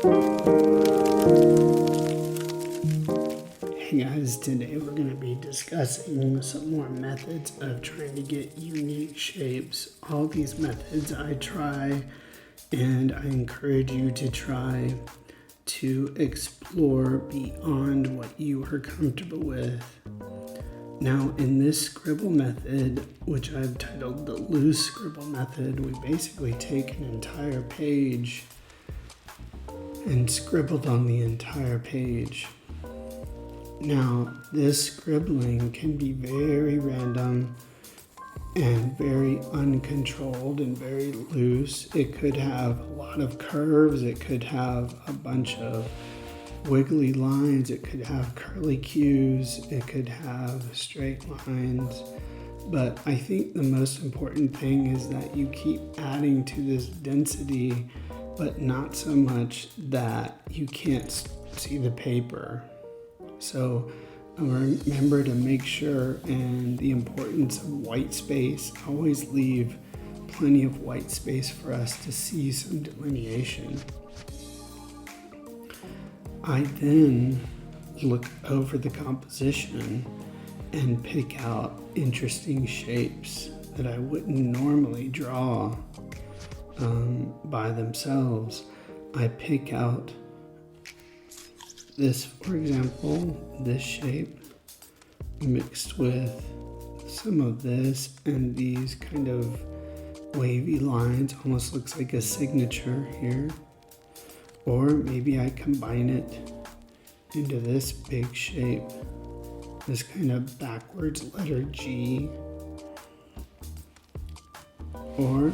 Hey guys, today we're going to be discussing some more methods of trying to get unique shapes. All these methods I try, and I encourage you to try to explore beyond what you are comfortable with. Now, in this scribble method, which I've titled the loose scribble method, we basically take an entire page and scribbled on the entire page. Now, this scribbling can be very random and very uncontrolled and very loose. It could have a lot of curves. It could have a bunch of wiggly lines. It could have curly cues. It could have straight lines. But I think the most important thing is that you keep adding to this density, but not so much that you can't see the paper. So remember to make sure, and the importance of white space. Always leave plenty of white space for us to see some delineation. I then look over the composition and pick out interesting shapes that I wouldn't normally draw by themselves. I pick out this, for example, this shape mixed with some of this and these kind of wavy lines, almost looks like a signature here. Or maybe I combine it into this big shape, this kind of backwards letter G. Or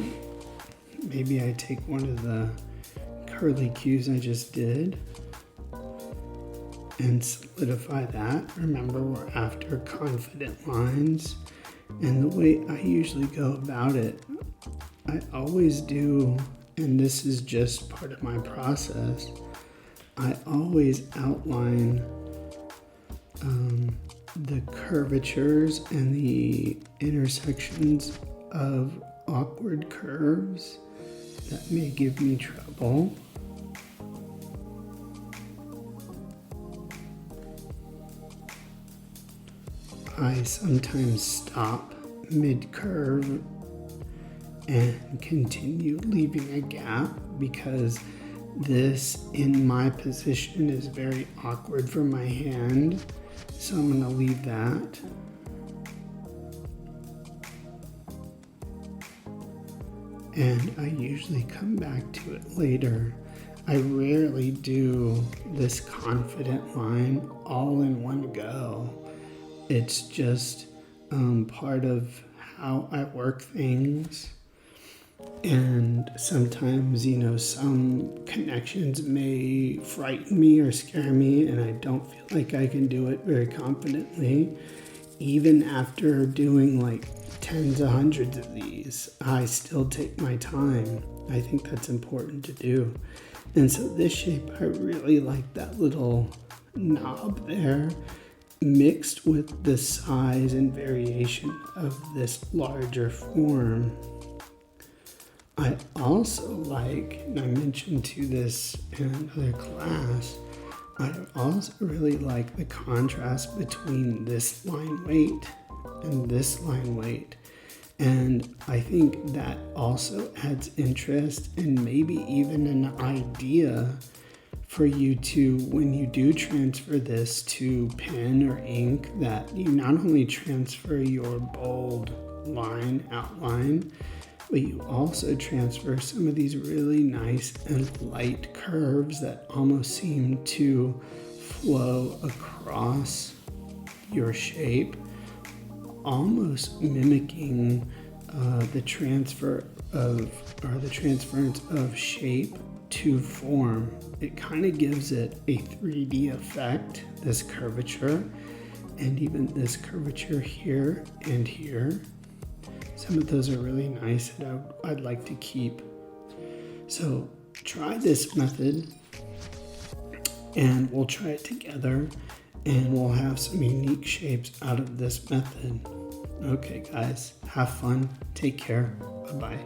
maybe I take one of the curly cues I just did and solidify that. Remember, we're after confident lines. And the way I usually go about it, I always do, and this is just part of my process, I always outline the curvatures and the intersections of awkward curves that may give me trouble. I sometimes stop mid-curve and continue leaving a gap because this in my position is very awkward for my hand. So I'm going to leave that. And I usually come back to it later. I rarely do this confident line all in one go. It's just part of how I work things. And sometimes, some connections may frighten me or scare me, and I don't feel like I can do it very confidently. Even after doing like tens of hundreds of these, I still take my time. I think that's important to do. And so this shape, I really like that little knob there, mixed with the size and variation of this larger form. I also like, and I mentioned to this in another class, I also really like the contrast between this line weight and this line weight. And I think that also adds interest and maybe even an idea for you to, when you do transfer this to pen or ink, that you not only transfer your bold line outline, but you also transfer some of these really nice and light curves that almost seem to flow across your shape, almost mimicking the transference of shape to form. It kind of gives it a 3D effect, this curvature, and even this curvature here and here. Some of those are really nice that I'd like to keep. So try this method and we'll try it together and we'll have some unique shapes out of this method. Okay guys, have fun, take care, bye-bye.